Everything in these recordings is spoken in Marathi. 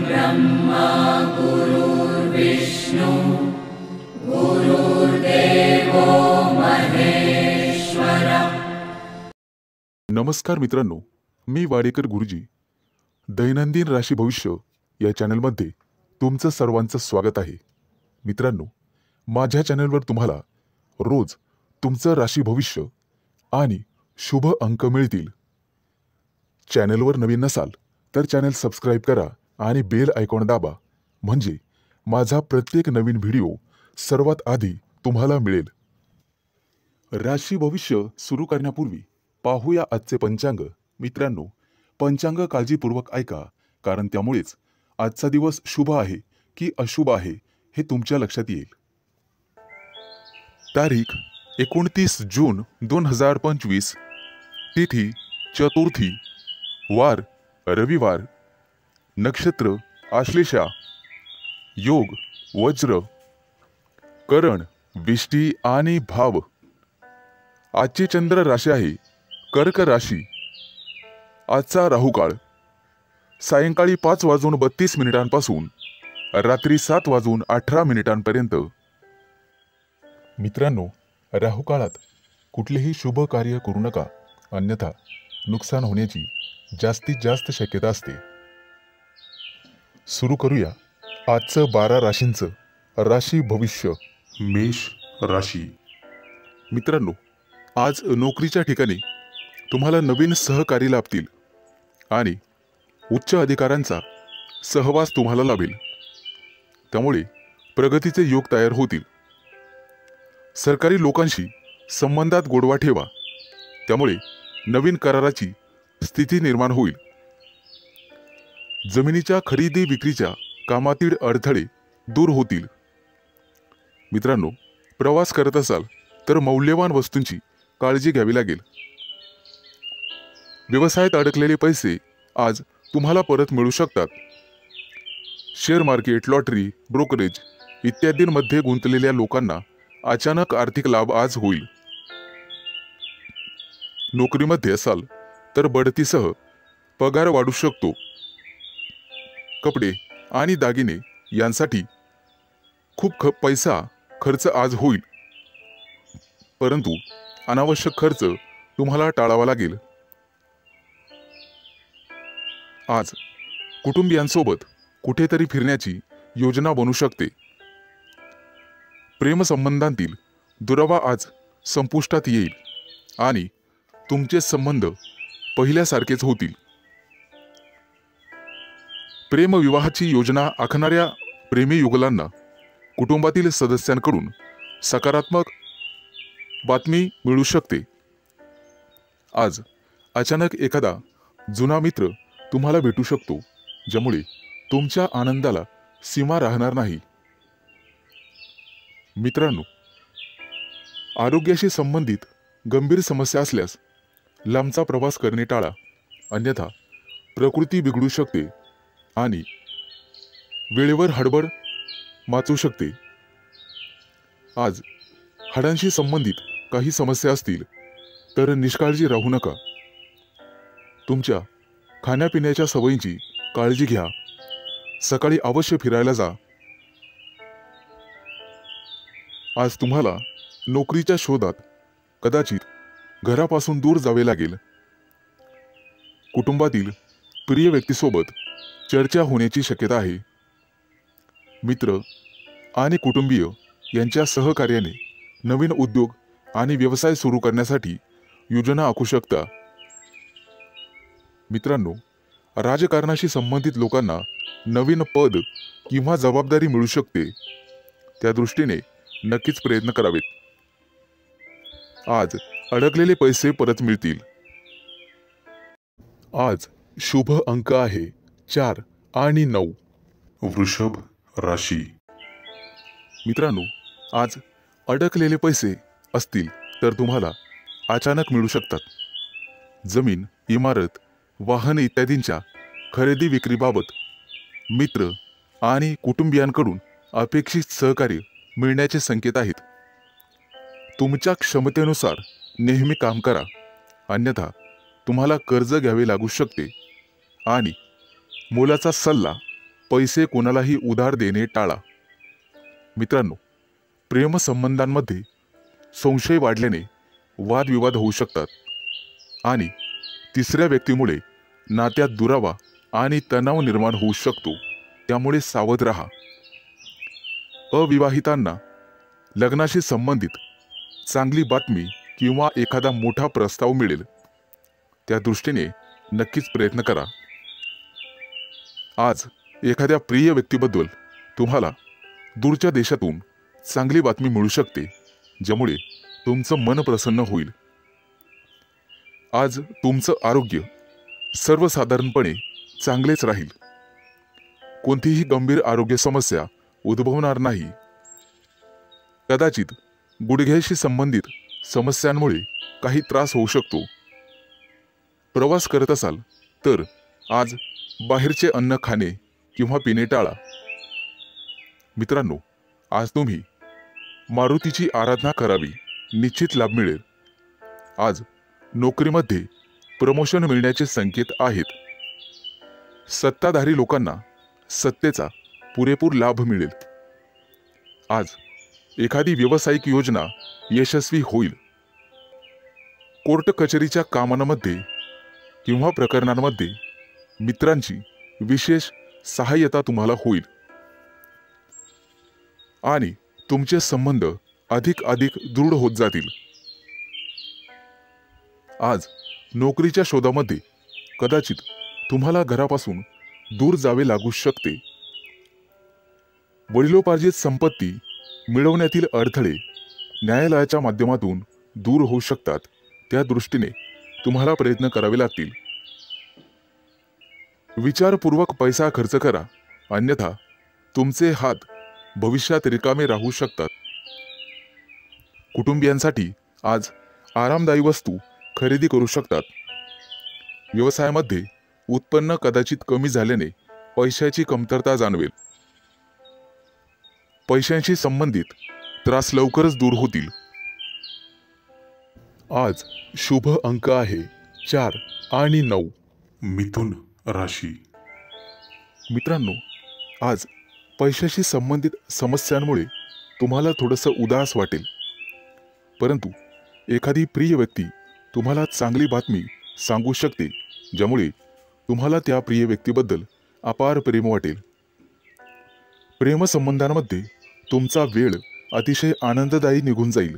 ब्रह्मा गुरुर्विष्णु गुरुर्देवो महेश्वर। नमस्कार मित्रांनो, मी वाडेकर गुरुजी दैनंदिन राशी भविष्य या चॅनलमध्ये तुमचं सर्वांचं स्वागत आहे। मित्रांनो, माझ्या चॅनलवर तुम्हाला रोज तुमचं राशी भविष्य आणि शुभ अंक मिळतील। चॅनलवर नवीन नसाल तर चॅनल सबस्क्राइब करा आणि बेल आयकॉन दाबा, म्हणजे माझा प्रत्येक नवीन व्हिडिओ सर्वात आधी तुम्हाला मिळेल। राशी भविष्य सुरू करण्यापूर्वी पाहूया आजचे पंचांग। मित्रांनो, पंचांग काळजीपूर्वक ऐका, कारण त्यामुळेच आजचा दिवस शुभ आहे की अशुभ आहे हे तुमच्या लक्षात येईल। तारीख 29 जून 2025, तिथी चतुर्थी, वार रविवार, नक्षत्र आश्लेषा, योग वज्र, करण विष्टी आणि भाव। आजची चंद्र राशी आहे कर्क राशी। आजचा राहुकाळ सायंकाळी 5:32 पासून रात्री 7:18 मित्रांनो, राहुकाळात कुठलेही शुभ कार्य करू नका, अन्यथा नुकसान होण्याची जास्तीत जास्त शक्यता असते। सुरू करूया आजचं 12 राशींचं राशी भविष्य। मेष राशी। मित्रांनो, आज नोकरीच्या ठिकाणी तुम्हाला नवीन सहकारी लाभतील आणि उच्च अधिकाऱ्यांचा सहवास तुम्हाला लाभेल, त्यामुळे प्रगतीचे योग तयार होतील। सरकारी लोकांशी संबंधात गोडवा ठेवा, त्यामुळे नवीन कराराची स्थिती निर्माण होईल। जमिनीच्या खरेदी विक्रीच्या कामातील अडथळे दूर होतील। मित्रांनो, प्रवास करत असाल तर मौल्यवान वस्तूंची काळजी घ्यावी लागेल। व्यवसायात अडकलेले पैसे आज तुम्हाला परत मिळू शकतात। शेअर मार्केट, लॉटरी, ब्रोकरेज इत्यादींमध्ये गुंतलेल्या लोकांना अचानक आर्थिक लाभ आज होईल। नोकरीमध्ये असाल तर बढतीसह पगार वाढू शकतो। कपडे आणि दागिने यांसाठी खूप पैसा खर्च आज होईल, परंतु अनावश्यक खर्च तुम्हाला टाळावा लागेल। आज कुटुंबियांसोबत कुठेतरी फिरण्याची योजना बनू शकते। प्रेमसंबंधांतील दुरावा आज संपुष्टात येईल आणि तुमचे संबंध पहिल्यासारखेच होतील। प्रेमविवाहाची योजना आखणाऱ्या प्रेमी युगलांना कुटुंबातील सदस्यांकडून सकारात्मक बातमी मिळू शकते। आज अचानक एखादा जुना मित्र तुम्हाला भेटू शकतो, ज्यामुळे तुमच्या आनंदाला सीमा राहणार नाही। मित्रांनो, आरोग्याशी संबंधित गंभीर समस्या असल्यास लांबचा प्रवास करणे टाळा, अन्यथा प्रकृती बिघडू शकते आणि वेळेवर हडबड माचू शकते। आज हाडांशी संबंधित काही समस्या असतील तर निष्काळजी राहू नका। तुमच्या खाण्यापिण्याच्या सवयींची काळजी घ्या। सकाळी अवश्य फिरायला जा। आज तुम्हाला नोकरीच्या शोधात कदाचित घरापासून दूर जावे लागेल। कुटुंबातील प्रिय व्यक्तीसोबत चर्चा होण्याची शक्यता आहे। मित्र आणि कुटुंबीय यांच्या सहकार्याने नवीन उद्योग आणि व्यवसाय सुरू करण्यासाठी योजना आखू शकता। मित्रांनो, राजकारणाशी संबंधित लोकांना नवीन पद किंवा जबाबदारी मिळू शकते, त्या दृष्टीने नक्कीच प्रयत्न करावेत। आज अडकलेले पैसे परत मिळतील। आज शुभ अंक आहे 4 आणि 9। वृषभ राशी। मित्रांनो, आज अडकलेले पैसे असतील तर तुम्हाला अचानक मिळू शकतात। जमीन, इमारत, वाहन इत्यादींच्या खरेदी विक्रीबाबत मित्र आणि कुटुंबियांकडून अपेक्षित सहकार्य मिळण्याचे संकेत आहेत। तुमच्या क्षमतेनुसार नेहमी काम करा, अन्यथा तुम्हाला कर्ज घ्यावे लागू शकते आणि मोलाचा सल्ला पैसे कोणालाही उधार देणे टाळा. मित्रांनो, प्रेमसंबंधांमध्ये संशय वाढल्याने वादविवाद होऊ शकतात आणि तिसऱ्या व्यक्तीमुळे नात्यात दुरावा आणि तणाव निर्माण होऊ शकतो. त्यामुळे सावध राहा. अविवाहितांना लग्नाशी संबंधित चांगली बातमी किंवा एखादा मोठा प्रस्ताव मिळेल. त्या दृष्टीने नक्कीच प्रयत्न करा. आज एखाद्या प्रिय व्यक्तीबद्दल तुम्हाला दूरच्या देशातून चांगली बातमी मिळू शकते, ज्यामुळे तुमचं मन प्रसन्न होईल. आज तुमचं आरोग्य सर्वसाधारणपणे चांगलेच राहील. कोणतीही गंभीर आरोग्य समस्या उद्भवणार नाही. कदाचित गुडघ्याशी संबंधित समस्यांमुळे काही त्रास होऊ शकतो. प्रवास करत असाल तर आज बाहेरचे अन्न खाणे किंवा पिणे टाळा. मित्रांनो, आज तुम्ही मारुतीची आराधना करावी, निश्चित लाभ मिळेल. आज नोकरीमध्ये प्रमोशन मिळण्याचे संकेत आहेत. सत्ताधारी लोकांना सत्तेचा पुरेपूर लाभ मिळेल. आज एखादी व्यावसायिक योजना यशस्वी होईल. कोर्ट कचेरीच्या कामांमध्ये किंवा प्रकरणांमध्ये मित्रांची विशेष सहाय्यता तुम्हाला होईल आणि तुमचे संबंध अधिक दृढ होत जातील. आज नोकरीच्या शोधामध्ये कदाचित तुम्हाला घरापासून दूर जावे लागू शकते. वडिलोपार्जित संपत्ती मिळवण्यातील अडथळे न्यायालयाच्या माध्यमातून दूर होऊ शकतात. त्या दृष्टीने तुम्हाला प्रयत्न करावे लागतील. विचारपूर्वक पैसा खर्च करा, अन्यथा तुमचे हात भविष्यात रिकामे राहू शकतात. कुटुंबियांसाठी आज आरामदायी वस्तू खरेदी करू शकतात. व्यवसायामध्ये उत्पन्न कदाचित कमी झाल्याने पैशाची कमतरता जाणवेल. पैशांशी संबंधित त्रास लवकरच दूर होतील. आज शुभ अंक आहे 4 आणि 9. मिथुन राशी. मित्रांनो, आज पैशाशी संबंधित समस्यांमुळे तुम्हाला थोडंसं उदास वाटेल, परंतु एखादी प्रिय व्यक्ती तुम्हाला चांगली बातमी सांगू शकते, ज्यामुळे तुम्हाला त्या प्रिय व्यक्तीबद्दल अपार प्रेम वाटेल. प्रेमसंबंधांमध्ये तुमचा वेळ अतिशय आनंददायी निघून जाईल.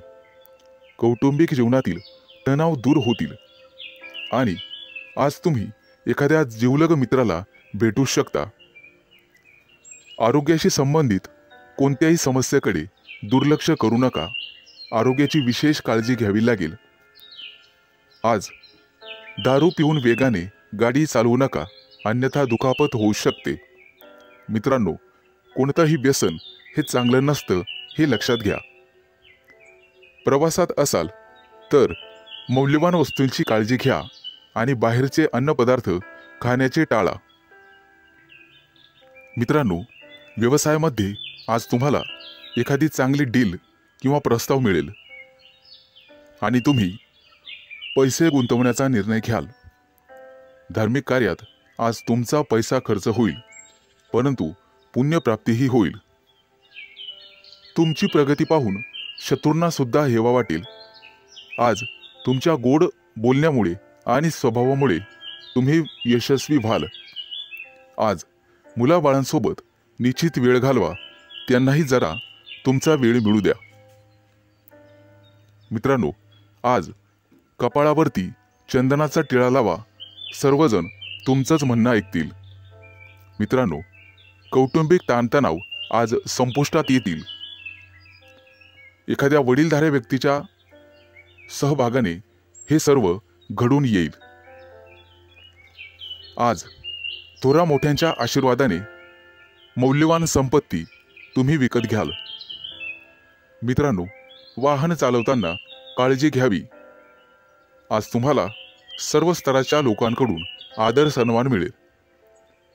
कौटुंबिक जीवनातील तणाव दूर होतील आणि आज तुम्ही एखाद्या जिवलग मित्राला भेटू शकता. आरोग्याशी संबंधित कोणत्याही समस्येकडे दुर्लक्ष करू नका. आरोग्याची विशेष काळजी घ्यावी लागेल. आज दारू पिऊन वेगाने गाडी चालवू नका, अन्यथा दुखापत होऊ शकते. मित्रांनो, कोणतंही व्यसन हे चांगलं नसतं, हे लक्षात घ्या. प्रवासात असाल तर मौल्यवान वस्तूंची काळजी घ्या आणि बाहेरचे अन्नपदार्थ खाण्याचे टाळा. मित्रांनो, व्यवसायामध्ये आज तुम्हाला एखादी चांगली डील किंवा प्रस्ताव मिळेल आणि तुम्ही पैसे गुंतवण्याचा निर्णय घ्याल. धार्मिक कार्यात आज तुमचा पैसा खर्च होईल, परंतु पुण्यप्राप्तीही होईल. तुमची प्रगती पाहून शत्रूंना सुद्धा हेवा वाटेल. आज तुमच्या गोड बोलण्यामुळे आणि स्वभावामुळे तुम्ही यशस्वी व्हाल. आज मुलाबाळांसोबत निश्चित वेळ घालवा, त्यांनाही जरा तुमचा वेळ मिळू द्या. मित्रांनो, आज कपाळावरती चंदनाचा टिळा लावा, सर्वजण तुमचंच म्हणणं ऐकतील. मित्रांनो, कौटुंबिक ताणतणाव आज संपुष्टात येतील. एखाद्या वडीलधाऱ्या व्यक्तीच्या सहभागाने हे सर्व घडून येईल. आज थोरा मोठ्यांच्या आशीर्वादाने मौल्यवान संपत्ती तुम्ही विकत घ्याल. मित्रांनो, वाहन चालवताना काळजी घ्यावी. आज तुम्हाला सर्व स्तराच्या लोकांकडून आदर सन्मान मिळेल,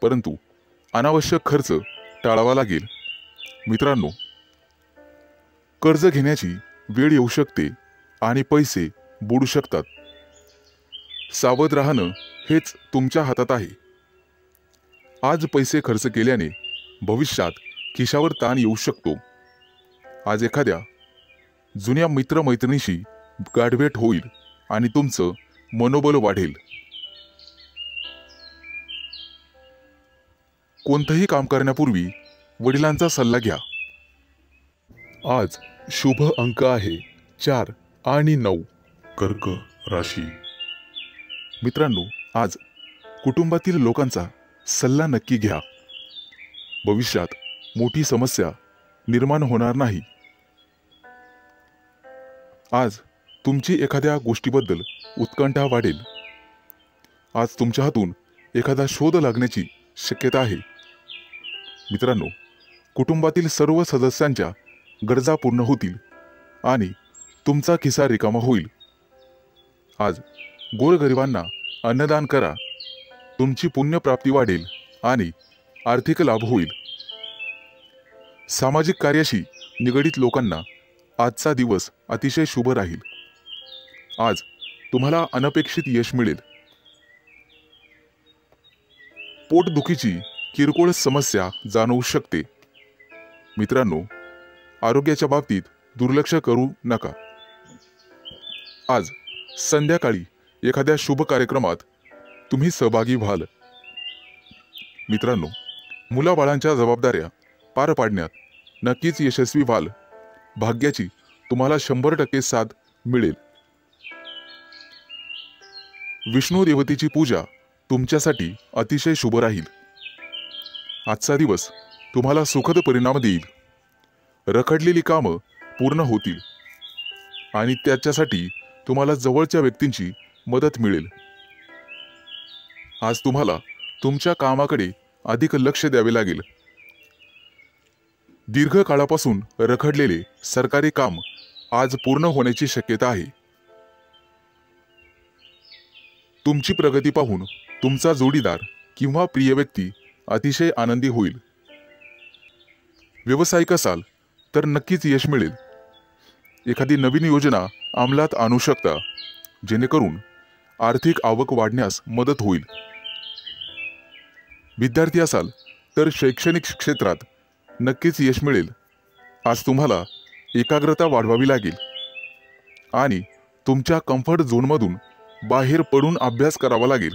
परंतु अनावश्यक खर्च टाळावा लागेल. मित्रांनो, कर्ज घेण्याची वेळ येऊ शकते आणि पैसे बुडू शकतात. सावध राहणं हेच तुमच्या हातात आहे. आज पैसे खर्च केल्याने भविष्यात खिशावर ताण येऊ शकतो. आज एखाद्या जुन्या मित्रमैत्रिणीशी गाठभेट होईल आणि तुमचं मनोबल वाढेल. कोणतंही काम करण्यापूर्वी वडिलांचा सल्ला घ्या. आज शुभ अंक आहे 4 आणि 9. कर्क राशी. मित्रांनो, आज कुटुंबातील लोकांचा सल्ला नक्की घ्या. भविष्यात मोठी समस्या निर्माण होणार नाही. आज तुमची एखाद्या गोष्टीबद्दल उत्कंठा वाढेल. आज तुमच्या हातून एखादा शोध लागण्याची शक्यता आहे. मित्रांनो, कुटुंबातील सर्व सदस्यांच्या गरजा पूर्ण होतील आणि तुमचा खिसा रिकामा होईल. आज गोरगरिबांना अन्नदान करा. तुमची पुण्यप्राप्ती वाढेल आणि आर्थिक लाभ होईल. सामाजिक कार्याशी निगडित लोकांना आजचा दिवस अतिशय शुभ राहील. आज तुम्हाला अनपेक्षित यश मिळेल. पोटदुखीची किरकोळ समस्या जाणवू शकते. मित्रांनो, आरोग्याच्या बाबतीत दुर्लक्ष करू नका. आज संध्याकाळी एखाद्या शुभ कार्यक्रमात तुम्ही सहभागी व्हाल. मित्रांनो, मुलाबाळांच्या जबाबदाऱ्या पार पाडण्यात नक्कीच यशस्वी व्हाल. भाग्याची तुम्हाला 100% साथ मिळेल. विष्णू देवतेची पूजा तुमच्यासाठी अतिशय शुभ राहील. आजचा दिवस तुम्हाला सुखद परिणाम देईल. रखडलेली कामं पूर्ण होतील आणि त्याच्यासाठी तुम्हाला जवळच्या व्यक्तींची मदत मिळेल. आज तुम्हाला तुमच्या कामाकडे अधिक लक्ष द्यावे लागेल. दीर्घकाळापासून रखडलेले सरकारी काम आज पूर्ण होण्याची शक्यता आहे. तुमची प्रगती पाहून तुमचा जोडीदार किंवा प्रिय व्यक्ती अतिशय आनंदी होईल. व्यावसायिक असाल तर नक्कीच यश मिळेल. एखादी नवीन योजना अंमलात आणू शकता, जेणेकरून आर्थिक आवक वाढण्यास मदत होईल. विद्यार्थी असाल तर शैक्षणिक क्षेत्रात नक्कीच यश मिळेल. आज तुम्हाला एकाग्रता वाढवावी लागेल आणि तुमच्या कम्फर्ट झोनमधून बाहेर पडून अभ्यास करावा लागेल.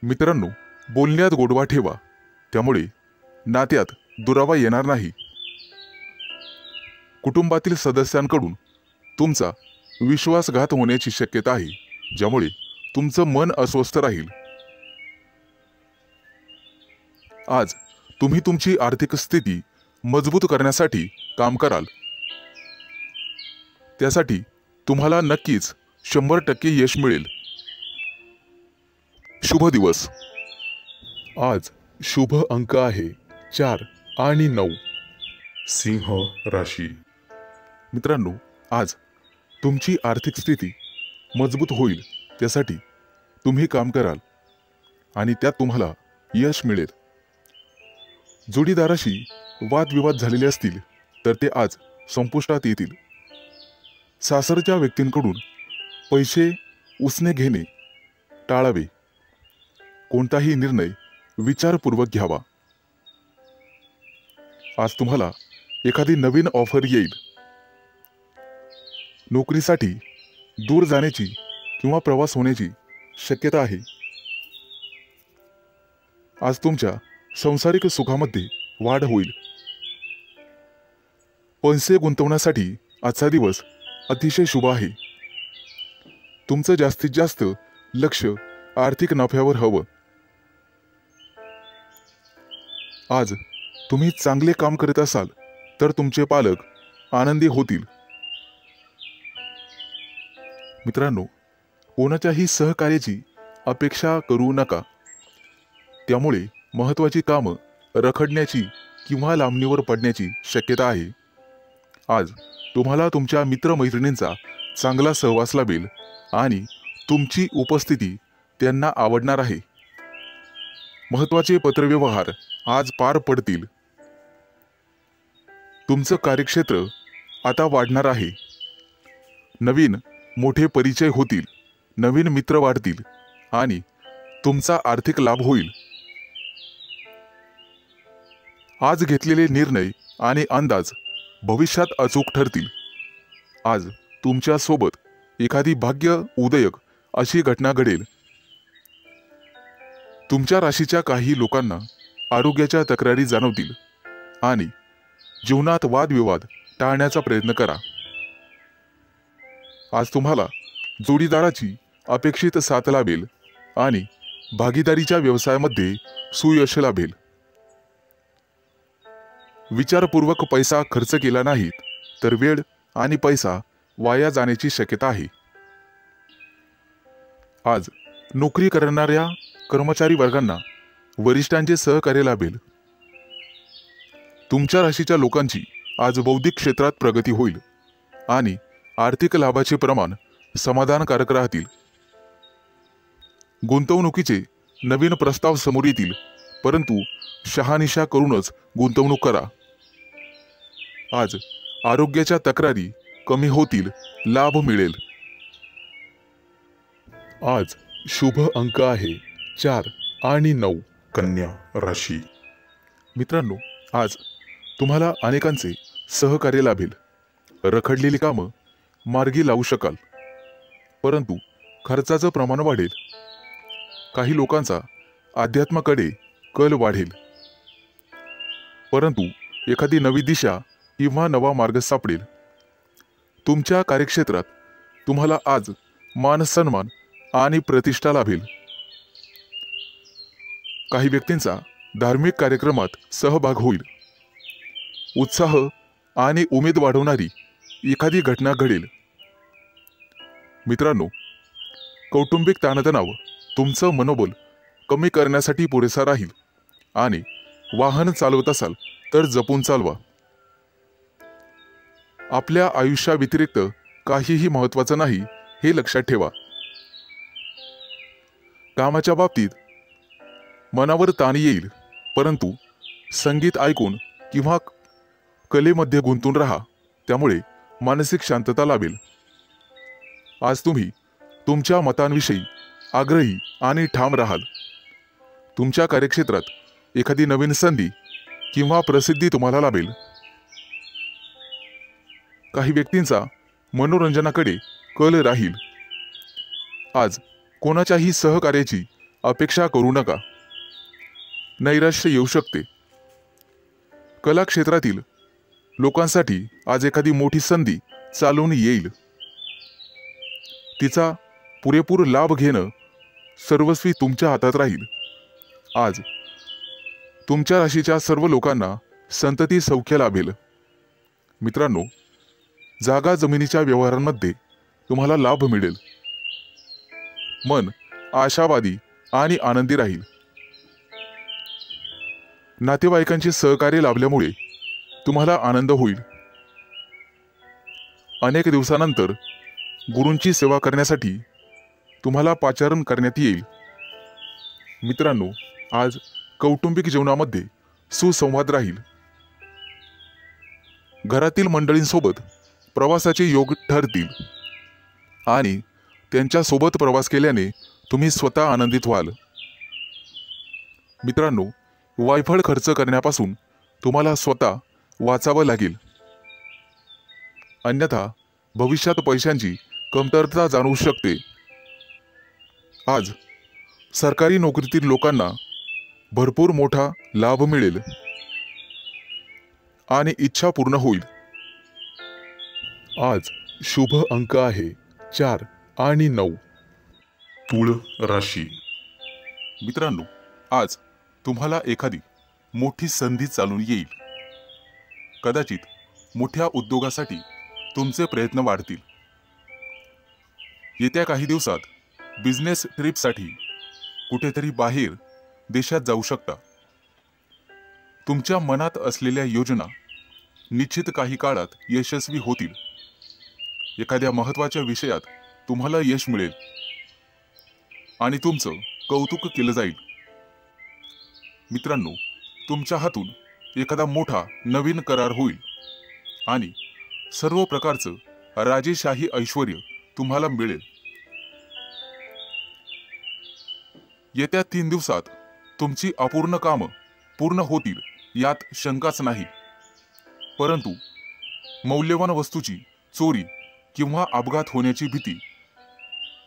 मित्रांनो, बोलण्यात गोडवा ठेवा, त्यामुळे नात्यात दुरावा येणार नाही. कुटुंबातील सदस्यांकडून तुमचा विश्वासघात होण्याची शक्यता आहे, ज्यामुळे तुमचं मन अस्वस्थ राहील. आज तुम्ही तुमची आर्थिक स्थिती मजबूत करण्यासाठी काम कराल. त्यासाठी तुम्हाला नक्कीच 100% यश मिळेल. शुभ दिवस. आज शुभ अंक आहे 4 आणि 9. सिंह राशी. मित्रांनो, आज तुमची आर्थिक स्थिती मजबूत होईल. त्यासाठी तुम्ही काम कराल आणि त्यात तुम्हाला यश मिळेल. जोडीदाराशी वादविवाद झालेले असतील तर ते आज संपुष्टात येतील. सासरच्या व्यक्तींकडून पैसे उसने घेणे टाळावे. कोणताही निर्णय विचारपूर्वक घ्यावा. आज तुम्हाला एखादी नवीन ऑफर येईल. नोकरीसाठी दूर जाण्याची किंवा प्रवास होण्याची शक्यता आहे. आज तुमच्या सांसारिक सुखामध्ये वाढ होईल. पैसे गुंतवण्यासाठी आजचा दिवस अतिशय शुभ आहे. तुमचं जास्तीत जास्त लक्ष आर्थिक नफ्यावर हवं. आज तुम्ही चांगले काम करत असाल तर तुमचे पालक आनंदी होतील. मित्रांनो, कोणाच्याही सहकार्याची अपेक्षा करू नका. त्यामुळे महत्त्वाची कामं रखडण्याची किंवा लांबणीवर पडण्याची शक्यता आहे. आज तुम्हाला तुमच्या मित्रमैत्रिणींचा चांगला सहवास लाभेल आणि तुमची उपस्थिती त्यांना आवडणार आहे. महत्त्वाचे पत्रव्यवहार आज पार पडतील. तुमचं कार्यक्षेत्र आता वाढणार आहे. नवीन मोठे परिचय होतील, नवीन मित्र वाढतील आणि तुमचा आर्थिक लाभ होईल। आज घेतलेले निर्णय आणि अंदाज भविष्यात अचूक ठरतील। आज तुमच्या सोबत एखादी भाग्य उदयक अशी घटना घडेल। तुमच्या राशीच्या काही लोकांना आरोग्याच्या तक्रारी जाणवतील आणि जीवनात वादविवाद टाळण्याचा प्रयत्न करा। आज तुम्हाला जोडीदाराची अपेक्षित साथ लाभेल आणि भागीदारीच्या व्यवसायामध्ये सुयश लाभेल। विचारपूर्वक पैसा खर्च केला नाही तर वेळ आणि पैसा वाया जाण्याची शक्यता आहे। आज नोकरी करणाऱ्या कर्मचारी वर्गांना वरिष्ठांचे सहकार्य लाभेल। तुमच्या राशीच्या लोकांची आज बौद्धिक क्षेत्रात प्रगती होईल आणि आर्थिक लाभाचे प्रमाण समाधानकारक राहतील। गुंतवणुकीचे नवीन प्रस्ताव समोर येतील, परंतु शहानिशा करूनच गुंतवणूक करा। आज आरोग्याच्या तक्रारी कमी होतील, लाभ मिळेल। आज शुभ अंक आहे 4 आणि 9। कन्या राशी मित्रांनो, आज तुम्हाला अनेकांचे सहकार्य लाभेल। रखडलेली कामं मार्गी लावू शकाल, परंतु खर्चाचं प्रमाण वाढेल। काही लोकांचा अध्यात्माकडे कल वाढेल, परंतु एखादी नवी दिशा किंवा नवा मार्ग सापडेल। तुमच्या कार्यक्षेत्रात तुम्हाला आज मान सन्मान आणि प्रतिष्ठा लाभेल। काही व्यक्तींचा धार्मिक कार्यक्रमात सहभाग होईल। उत्साह आणि उमेद वाढवणारी एखादी घटना घडेल। मित्रांनो, कौटुंबिक ताणतणाव तुमचं मनोबल कमी करण्यासाठी पुरेसा राहील आणि वाहन चालवत असाल तर जपून चालवा। आपल्या आयुष्याव्यतिरिक्त काहीही महत्त्वाचं नाही हे लक्षात ठेवा। कामाच्या बाबतीत मनावर ताण येईल, परंतु संगीत ऐकून किंवा कलेमध्ये गुंतून राहा, त्यामुळे मानसिक शांतता लाभेल। आज तुम्ही तुमच्या मतांविषयी आग्रही आणि ठाम राहाल। तुमच्या कार्यक्षेत्रात एखादी नवीन संधी किंवा प्रसिद्धी तुम्हाला लाभेल। काही व्यक्तींचा मनोरंजनाकडे कल राहील। आज कोणाच्याही सहकार्याची अपेक्षा करू नका, नैराश्य येऊ शकते। कला क्षेत्रातील लोकांसाठी आज एखादी मोठी संधी चालून येईल। तिचा पुरेपूर लाभ घेणं सर्वस्वी तुमच्या हातात राहील। आज तुमच्या राशीच्या सर्व लोकांना संतती सौख्य लाभेल। मित्रांनो, जागा जमिनीच्या व्यवहारांमध्ये तुम्हाला लाभ मिळेल। मन आशावादी आणि आनंदी राहील। नातेवाईकांचे सहकार्य लाभल्यामुळे तुम्हाला आनंद होईल। अनेक दिवसानंतर गुरूंची सेवा करण्यासाठी तुम्हाला पाचारण करण्यात येईल। मित्रांनो, आज कौटुंबिक जीवनामध्ये सुसंवाद राहील। घरातील मंडळींसोबत प्रवासाचे योग ठरतील आणि त्यांच्या सोबत प्रवास केल्याने तुम्ही स्वतः आनंदित व्हाल। मित्रांनो, वायफळ खर्च करण्यापासून तुम्हाला स्वतः वाचावं लागेल, अन्यथा भविष्यात पैशांची कमतरता जाणवू शकते। आज सरकारी नोकरीतील लोकांना भरपूर मोठा लाभ मिळेल आणि इच्छा पूर्ण होईल। आज शुभ अंक आहे 4 आणि 9। तुळ राशी मित्रांनो, आज तुम्हाला एखादी मोठी संधी चालून येईल। कदाचित मोठ्या उद्योगासाठी तुमचे प्रयत्न वाढतील। येत्या काही दिवसात बिझनेस ट्रिपसाठी कुठेतरी बाहेर देशात जाऊ शकता। तुमच्या मनात असलेल्या योजना निश्चित काही काळात यशस्वी होतील। एखाद्या महत्त्वाच्या विषयात तुम्हाला यश मिळेल आणि तुमचं कौतुक केलं जाईल। मित्रांनो, तुमच्या हातून एखादा मोठा नवीन करार होईल आणि सर्व प्रकारचं राजेशाही ऐश्वर्य तुम्हाला मिळेल। येत्या 3 दिवसात तुमची अपूर्ण कामं पूर्ण होतील यात शंकाच नाही, परंतु मौल्यवान वस्तूची चोरी किंवा अपघात होण्याची भीती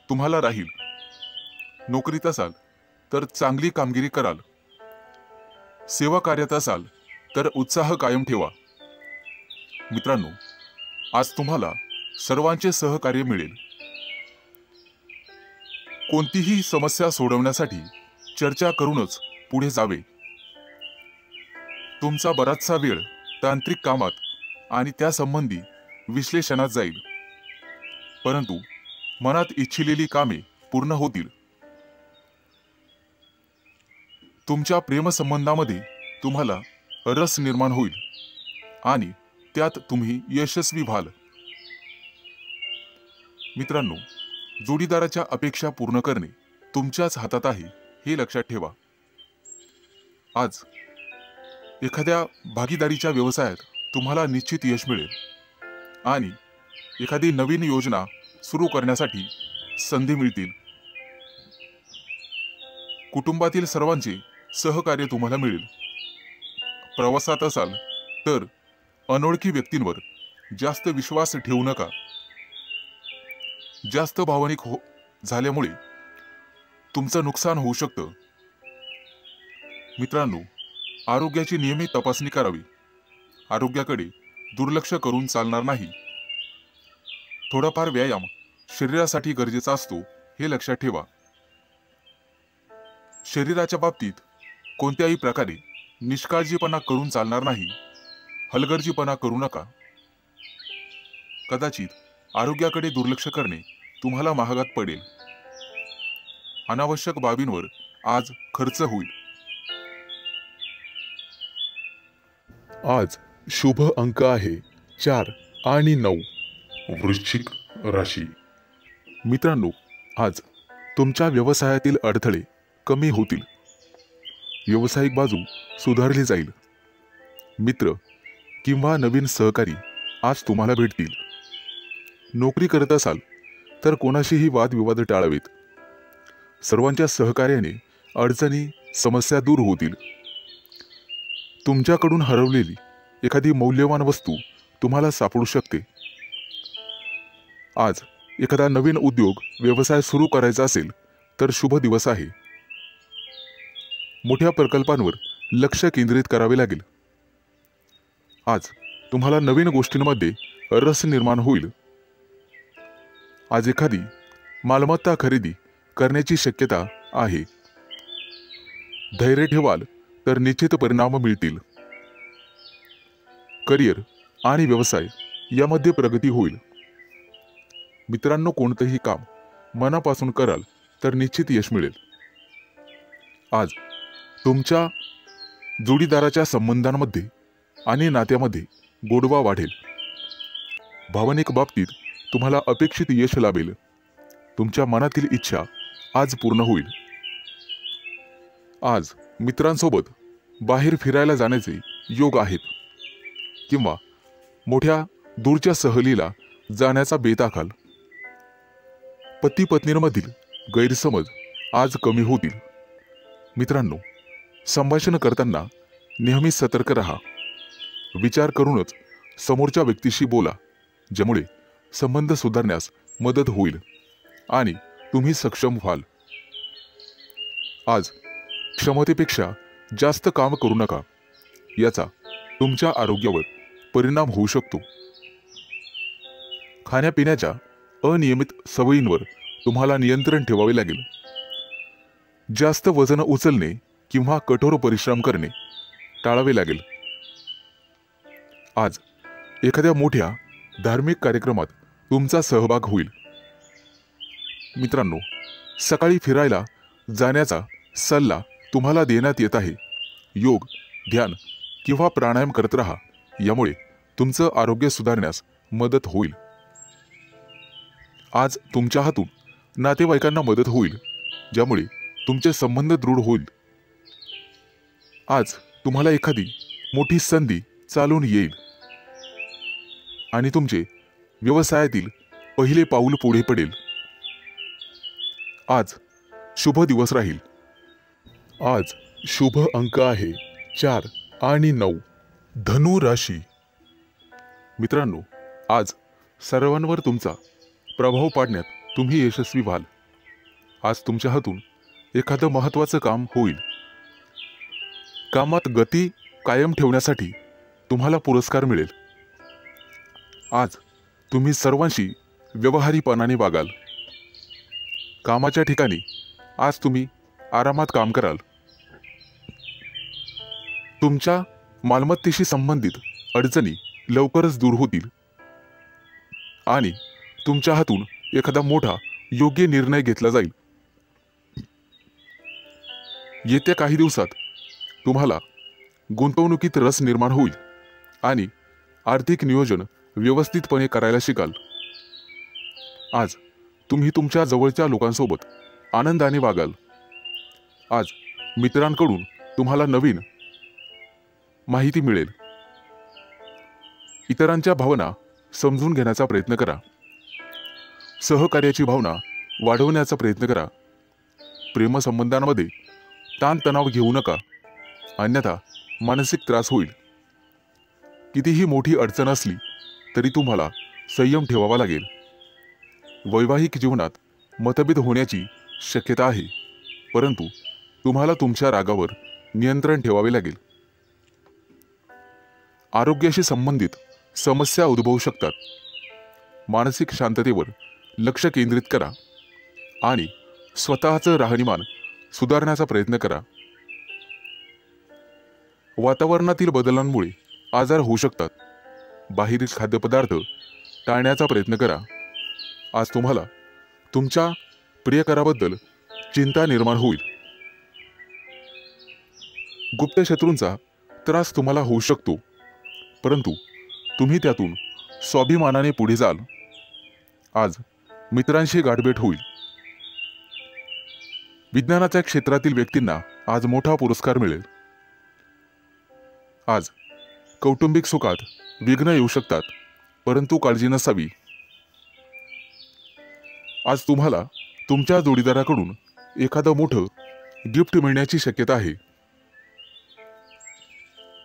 तुम्हाला राहील. नोकरीत असाल तर चांगली कामगिरी कराल. सेवा कार्यात असाल तर उत्साह कायम ठेवा. मित्रांनो, आज तुम्हाला सर्वांचे सहकार्य मिळेल. कोणतीही समस्या सोडवण्यासाठी चर्चा करूनच पुढे जावे. तुमचा बराचसा वेळ तांत्रिक कामात आणि त्यासंबंधी विश्लेषणात जाईल, परंतु मनात इच्छिलेली कामे पूर्ण होतील. तुमच्या प्रेमसंबंधामध्ये तुम्हाला रस निर्माण होईल आणि त्यात तुम्ही यशस्वी व्हाल. मित्रांनो, जोडीदाराच्या अपेक्षा पूर्ण करणे तुमच्याच हातात आहे हे लक्षात ठेवा. आज एखाद्या भागीदारीच्या व्यवसायात तुम्हाला निश्चित यश मिळेल आणि एखादी नवीन योजना सुरू करण्यासाठी संधी मिळतील. कुटुंबातील सर्वांचे सहकार्य तुम्हाला मिळेल. प्रवासात असाल तर अनोळखी व्यक्तींवर जास्त विश्वास ठेवू नका. जास्त भावनिक झाल्यामुळे तुमचं नुकसान होऊ शकतं. मित्रांनो, आरोग्याची नियमित तपासणी करावी. आरोग्याकडे दुर्लक्ष करून चालणार नाही. थोडाफार व्यायाम शरीरासाठी गरजेचा असतो हे लक्षात ठेवा. शरीराच्या बाबतीत कोणत्याही प्रकारे निष्काळजीपणा करून चालणार नाही. हलगर्जीपणा करू नका. कदाचित आरोग्याकडे दुर्लक्ष करणे तुम्हाला महागात पडेल. अनावश्यक बाबींवर आज खर्च होईल. आज शुभ अंक आहे 4 आणि 9. वृश्चिक राशी. मित्रांनो, आज तुमच्या व्यवसायातील अडथळे कमी होतील. व्यावसायिक बाजू सुधारली जाईल. मित्र किंवा नवीन सहकारी आज तुम्हाला भेटतील. नोकरी करत असाल तर कोणाशीही वादविवाद टाळावेत. सर्वांच्या सहकार्याने अडचणी समस्या दूर होतील. तुमच्याकडून हरवलेली एखादी मौल्यवान वस्तू तुम्हाला सापडू शकते. आज एखादा नवीन उद्योग व्यवसाय सुरू करायचा असेल तर शुभ दिवस आहे. मोठ्या प्रकल्पांवर लक्ष केंद्रित करावे लागेल. आज तुम्हाला नवीन गोष्टींमध्ये रस निर्माण होईल. आज एखादी मालमत्ता खरेदी करण्याची शक्यता आहे. धैर्य ठेवाल तर निश्चित परिणाम मिळतील. करिअर आणि व्यवसाय यामध्ये प्रगती होईल. मित्रांनो, कोणतेही काम मनापासून कराल तर निश्चित यश मिळेल. आज तुमच्या जोडीदाराच्या संबंधांमध्ये आणि नात्यामध्ये गोडवा वाढेल. भावनिक बाबतीत तुम्हाला अपेक्षित यश लाभेल. तुमच्या मनातील इच्छा आज पूर्ण होईल. आज मित्रांसोबत बाहेर फिरायला जाण्याचे योग आहेत किंवा मोठ्या दूरच्या सहलीला जाण्याचा बेत आखाल. पती पत्नींमधील गैरसमज आज कमी होतील. मित्रांनो, संभाषण करताना नेहमी सतर्क राहा. विचार करूनच समोरच्या व्यक्तीशी बोला, ज्यामुळे संबंध सुधारण्यास मदत होईल आणि तुम्ही सक्षम व्हाल. आज क्षमतेपेक्षा जास्त काम करू नका. याचा तुमच्या आरोग्यावर परिणाम होऊ शकतो. खाण्यापिण्याच्या अनियमित सवयींवर तुम्हाला नियंत्रण ठेवावे लागेल. जास्त वजन उचलणे किंवा कठोर परिश्रम करणे टाळावे लागेल. आज एखाद्या मोठ्या धार्मिक कार्यक्रमात तुमचा सहभाग होईल. मित्रांनो, सकाळी फिरायला जाण्याचा सल्ला तुम्हाला देण्यात येत आहे. योग, ध्यान किंवा प्राणायाम करत राहा. यामुळे तुमचं आरोग्य सुधारण्यास मदत होईल. आज तुमच्या हातून नातेवाईकांना मदत होईल, ज्यामुळे तुमचे संबंध दृढ होईल. आज तुम्हाला एखादी मोठी संधी चालून येईल आणि तुमचे व्यवसायातील पहिले पाऊल पुढे पडेल. आज शुभ दिवस राहील. आज शुभ अंक आहे 4 आणि 9. धनु राशी. मित्रांनो, आज सर्वांवर तुमचा प्रभाव पाडण्यात तुम्ही यशस्वी व्हाल. आज तुमच्या हातून एखादं महत्त्वाचं काम होईल. कामात गती कायम ठेवण्यासाठी तुम्हाला पुरस्कार मिळेल. आज तुम्ही सर्वांशी व्यवहारीपणाने वागाल. कामाच्या ठिकाणी आज तुम्ही आरामात काम कराल. तुमच्या मालमत्तेशी संबंधित अडचणी लवकरच दूर होतील आणि तुमच्या हातून एखादा मोठा योग्य निर्णय घेतला जाईल. येत्या काही दिवसात तुम्हाला गुंतवणुकीत रस निर्माण होईल आणि आर्थिक नियोजन व्यवस्थितपणे करायला शिकाल. आज तुम्ही तुमच्या जवळच्या लोकांसोबत आनंदाने वागाल. आज मित्रांकडून तुम्हाला नवीन माहिती मिळेल. इतरांच्या भावना समजून घेण्याचा प्रयत्न करा. सहकार्याची भावना वाढवण्याचा प्रयत्न करा. प्रेमसंबंधांमध्ये ताणतणाव घेऊ नका, अन्यथा मानसिक त्रास होईल. कितीही मोठी अडचण असली तरी तुम्हाला संयम ठेवावा लागेल. वैवाहिक जीवनात मतभेद होण्याची शक्यता आहे, परंतु तुम्हाला तुमच्या रागावर नियंत्रण ठेवावे लागेल. आरोग्याशी संबंधित समस्या उद्भवू शकतात. मानसिक शांततेवर लक्ष केंद्रित करा आणि स्वतःचं राहणीमान सुधारण्याचा प्रयत्न करा. वातावरणातील बदलांमुळे आजार होऊ शकतात. बाहेरील खाद्यपदार्थ टाळण्याचा प्रयत्न करा. आज तुम्हाला तुमच्या प्रियकराबद्दल चिंता निर्माण होईल. गुप्त शत्रूंचा त्रास तुम्हाला होऊ शकतो, परंतु तुम्ही त्यातून स्वाभिमानाने पुढे जाल. आज मित्रांशी गाठभेट होईल. विज्ञानाच्या क्षेत्रातील व्यक्तींना आज मोठा पुरस्कार मिळेल. आज कौटुंबिक सुखात विघ्न येऊ शकतात, परंतु काळजी नसावी. आज तुम्हाला तुमच्या जोडीदाराकडून एखादं मोठं गिफ्ट मिळण्याची शक्यता आहे.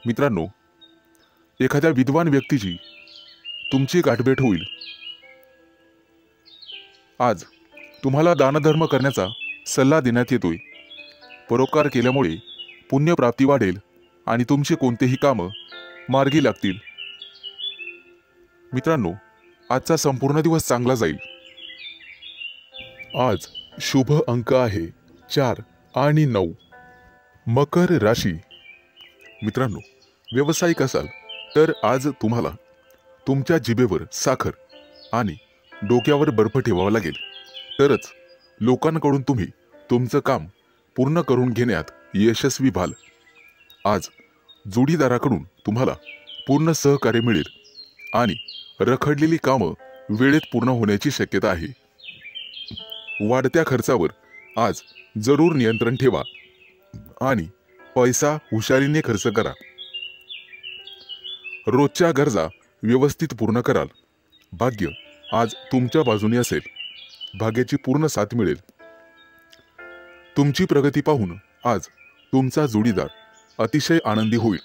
मित्रांनो, एखाद्या विद्वान व्यक्तीची तुमची गाठभेट होईल. आज तुम्हाला दानधर्म करण्याचा सल्ला देण्यात येतोय. परोपकार केल्यामुळे पुण्यप्राप्ती वाढेल आणि तुमची कोणतेही कामं मार्गी लागतील. मित्रांनो, आजचा संपूर्ण दिवस चांगला जाईल. आज शुभ अंक आहे 4 आणि 9. मकर राशी. मित्रांनो, व्यावसायिक असाल तर आज तुम्हाला तुमच्या जिभेवर साखर आणि डोक्यावर बर्फ ठेवावा लागेल, तरच लोकांकडून तुम्ही तुमचं काम पूर्ण करून घेण्यात यशस्वी व्हाल. आज जोडीदाराकडून तुम्हाला पूर्ण सहकार्य मिळेल आणि रखडलेली कामं वेळेत पूर्ण होण्याची शक्यता आहे. वाढत्या खर्चावर आज जरूर नियंत्रण ठेवा आणि पैसा हुशारीने खर्च करा. रोजच्या गरजा व्यवस्थित पूर्ण कराल. भाग्य आज तुमच्या बाजूने असेल. भाग्याची पूर्ण साथ मिळेल. तुमची प्रगती पाहून आज तुमचा जोडीदार अतिशय आनंदी होईल.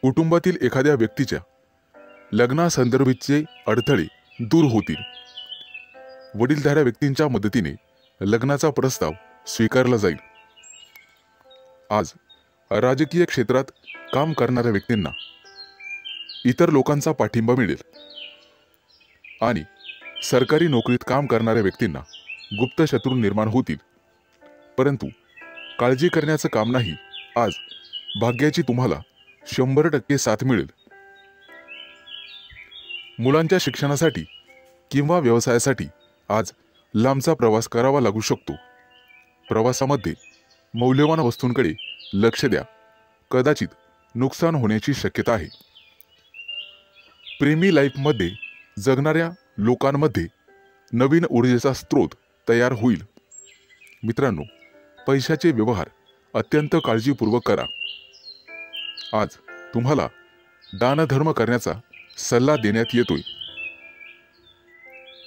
कुटुंबातील एखाद्या व्यक्तीच्या लग्नासंदर्भाचे अडथळे दूर होतील. वडीलधाऱ्या व्यक्तींच्या मदतीने लग्नाचा प्रस्ताव स्वीकारला जाईल. आज राजकीय क्षेत्रात काम करणाऱ्या व्यक्तींना इतर लोकांचा पाठिंबा मिळेल आणि सरकारी नोकरीत काम करणाऱ्या व्यक्तींना गुप्त शत्रू निर्माण होतील, परंतु काळजी करण्याचं काम नाही. आज भाग्याची तुम्हाला 100% साथ मिळेल. मुलांच्या शिक्षणासाठी किंवा व्यवसायासाठी आज लांबचा प्रवास करावा लागू शकतो. प्रवासामध्ये मौल्यवान वस्तूंकडे लक्ष द्या. कदाचित नुकसान होण्याची शक्यता आहे. प्रेमी लाईफमध्ये जगणाऱ्या लोकांमध्ये नवीन ऊर्जेचा स्रोत तयार होईल. मित्रांनो, पैशाचे व्यवहार अत्यंत काळजीपूर्वक करा. आज तुम्हाला दानधर्म करण्याचा सल्ला देण्यात येतोय.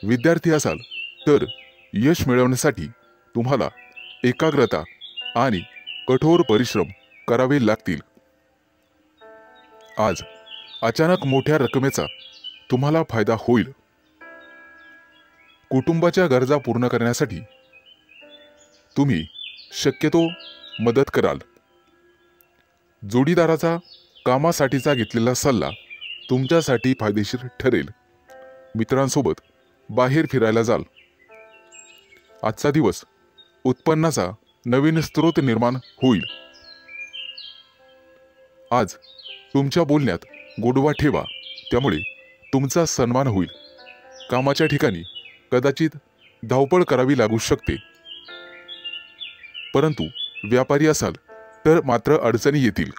विद्यार्थी असाल तर यश मिळवण्यासाठी तुम्हाला एकाग्रता आणि कठोर परिश्रम करावे लागतील. आज अचानक मोठ्या रकमेचा तुम्हाला फायदा होईल. कुटुंबाच्या गरजा पूर्ण करण्यासाठी तुम्ही शक्यतो मदत कराल. जोडीदाराचा कामासाठीचा घेतलेला सल्ला तुमच्यासाठी फायदेशीर ठरेल. मित्रांसोबत बाहेर फिरायला जाल. आजचा दिवस उत्पन्नाचा नवीन स्रोत निर्माण होईल. आज तुमच्या बोलण्यात गोडवा ठेवा, त्यामुळे तुमचा सन्मान होईल. कामाच्या ठिकाणी कदाचित धावपळ करावी लागू शकते, परंतु व्यापारी असाल तर मात्र अडचणी येतील.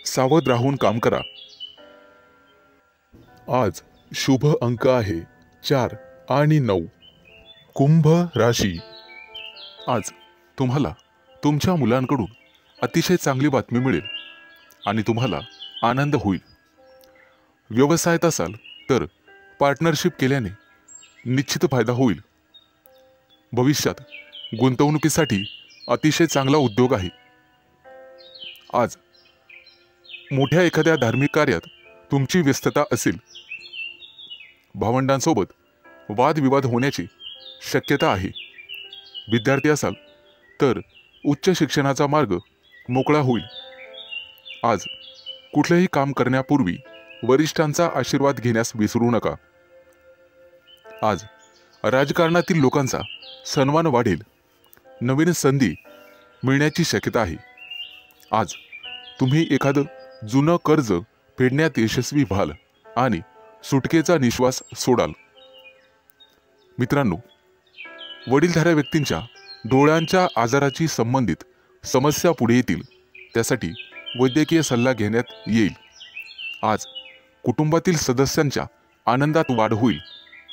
सावध राहून काम करा. आज शुभ अंक आहे 4 आणि 9. कुंभ राशी. आज तुम्हाला तुमच्या मुलांकडून अतिशय चांगली बातमी मिळेल आणि तुम्हाला आनंद होईल. व्यवसायात असाल तर पार्टनरशिप केल्याने निश्चित फायदा होईल. भविष्यात गुंतवणुकीसाठी अतिशय चांगला उद्योग आहे. आज मोठ्या एखाद्या धार्मिक कार्यात तुमची व्यस्तता असेल. भावंडांसोबत वादविवाद होण्याची शक्यता आहे. विद्यार्थी असाल तर उच्च शिक्षणाचा मार्ग मोकळा होईल. आज कुठलेही काम करण्यापूर्वी वरिष्ठांचा आशीर्वाद घेण्यास विसरू नका. आज राजकारणातील लोकांचा सन्मान वाढेल. नवीन संधी मिळण्याची शक्यता आहे. आज तुम्ही एखादं जुनं कर्ज फेडण्यात यशस्वी व्हाल आणि सुटकेचा निश्वास सोडाल. मित्रांनो, वडीलधाऱ्या व्यक्तींच्या डोळ्यांच्या आजाराची संबंधित समस्या पुढे येतील. त्यासाठी वैद्यकीय सल्ला घेण्यात येईल. आज कुटुंबातील सदस्यांच्या आनंदात वाढ होईल,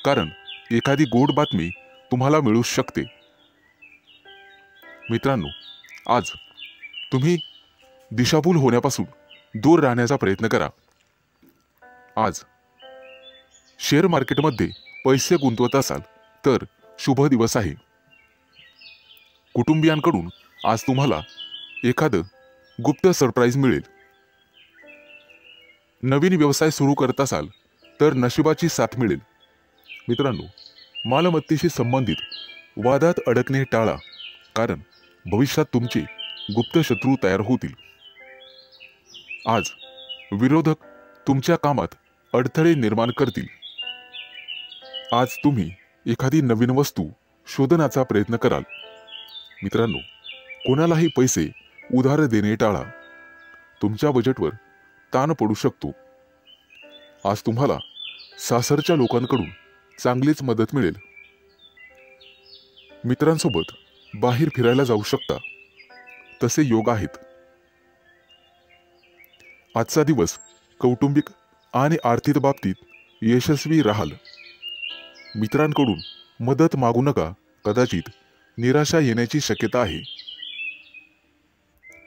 कारण एखादी गोड बातमी तुम्हाला मिळू शकते. मित्रांनो, आज तुम्ही दिशाभूल होण्यापासून दूर राहण्याचा प्रयत्न करा. आज शेअर मार्केटमध्ये पैसे गुंतवत असाल तर शुभ दिवस आहे. कुटुंबियांकडून आज तुम्हाला एखादं गुप्त सरप्राईज मिळेल. नवीन व्यवसाय सुरू करत असाल तर नशिबाची साथ मिळेल. मित्रांनो, मालमत्तेशी संबंधित वादात अडकणे टाळा, कारण भविष्यात तुमचे गुप्त शत्रू तयार होतील. आज विरोधक तुमच्या कामात अडथळे निर्माण करतील. आज तुम्ही एखादी नवीन वस्तू शोधण्याचा प्रयत्न कराल. मित्रांनो, कोणालाही पैसे उधार देणे टाळा. तुमच्या बजेटवर ताण पडू शकतो. आज तुम्हाला सासरच्या लोकांकडून चांगलीच मदत मिळेल. मित्रांसोबत बाहेर फिरायला जाऊ शकता, तसे योग आहेत. आजचा दिवस कौटुंबिक आणि आर्थिक बाबतीत यशस्वी राहाल. मित्रांकडून मदत मागू नका, कदाचित निराशा येण्याची शक्यता आहे.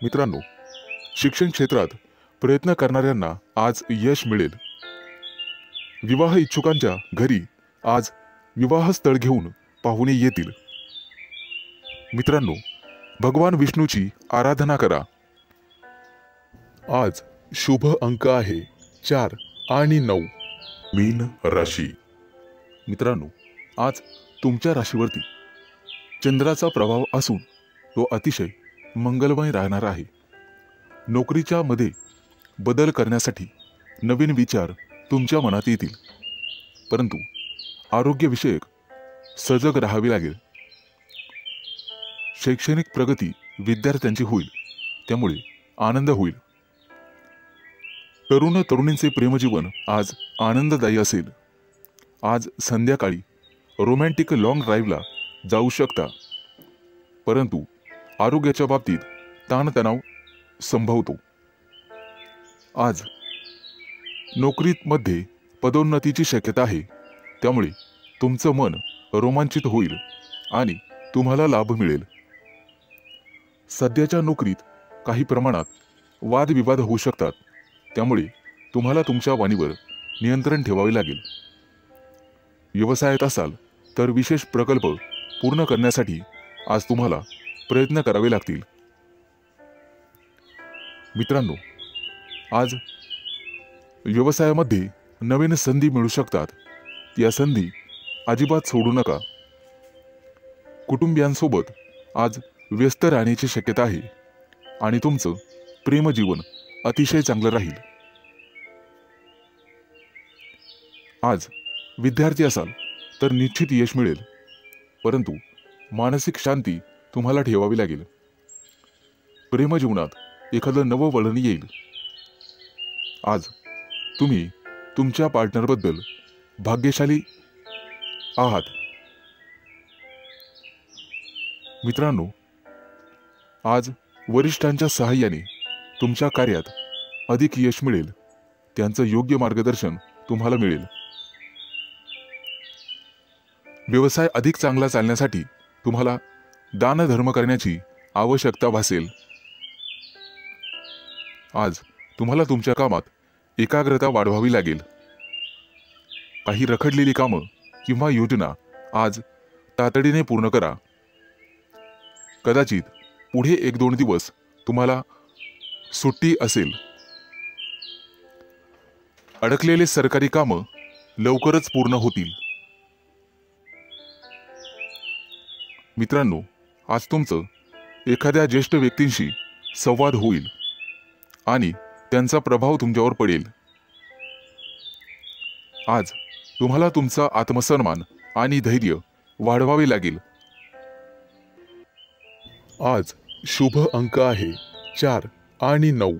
मित्रांनो, शिक्षण क्षेत्रात प्रयत्न करणाऱ्यांना आज यश मिळेल. विवाह इच्छुकांच्या घरी आज विवाहस्थळ घेऊन पाहुणे येतील. मित्रांनो, भगवान विष्णूची आराधना करा. आज शुभ अंक आहे 4 आणि 9. मीन राशी. मित्रांनो, आज तुमच्या राशीवरती चंद्राचा प्रभाव असून तो अतिशय मंगलमय राहणार आहे. नोकरीच्या मध्ये बदल करण्यासाठी नवीन विचार तुमच्या मनात येतील, परंतु आरोग्यविषयक सजग राहावे लागेल. शैक्षणिक प्रगती विद्यार्थ्यांची होईल, त्यामुळे आनंद होईल. तरुण तरुणींचे प्रेमजीवन आज आनंददायी असेल. आज संध्याकाळी रोमॅन्टिक लॉंग ड्राईव्हला जाऊ शकता, परंतु आरोग्याच्या बाबतीत ताणतणाव संभवतो. आज नोकरीमध्ये पदोन्नतीची शक्यता आहे, त्यामुळे तुमचं मन रोमांचित होईल आणि तुम्हाला लाभ मिळेल. सध्याच्या नोकरीत काही प्रमाणात वादविवाद होऊ शकतात, त्यामुळे तुम्हाला तुमच्या वाणीवर नियंत्रण ठेवावे लागेल. व्यवसायात असाल तर विशेष प्रकल्प पूर्ण करण्यासाठी आज तुम्हाला प्रयत्न करावे लागतील मित्रांनो, आज व्यवसायामध्ये नवीन संधी मिळू शकतात. या संधी अजिबात सोडू नका. कुटुंबियांसोबत आज व्यस्त राहण्याची शक्यता आहे आणि तुमचं प्रेमजीवन अतिशय चांगलं राहील. आज विद्यार्थी असाल तर निश्चित यश मिळेल, परंतु मानसिक शांती तुम्हाला ठेवावी लागेल. प्रेमजीवनात एखादं नवं वळण येईल. आज तुम्ही तुमच्या पार्टनरबद्दल भाग्यशाली आहात. मित्रांनो, आज वरिष्ठांच्या सहाय्याने तुमच्या कार्यात अधिक यश मिळेल. त्यांचं योग्य मार्गदर्शन तुम्हाला मिळेल. व्यवसाय अधिक चांगला चालण्यासाठी तुम्हाला दानधर्म करण्याची आवश्यकता भासेल. आज तुम्हाला तुमच्या कामात एकाग्रता वाढवावी लागेल. काही रखडलेली कामं किंवा योजना आज तातडीने पूर्ण करा. कदाचित पुढे 1-2 दिवस तुम्हाला सुट्टी असेल. अडकलेले सरकारी कामं लवकरच पूर्ण होतील. मित्रांनो, आज तुमचं एखाद्या ज्येष्ठ व्यक्तींशी संवाद होईल आणि त्यांचा प्रभाव तुमच्यावर पडेल. आज तुम्हाला तुमचा आत्मसन्मान आणि धैर्य वाढवावे लागेल. आज शुभ अंक आहे 4 आणि 9.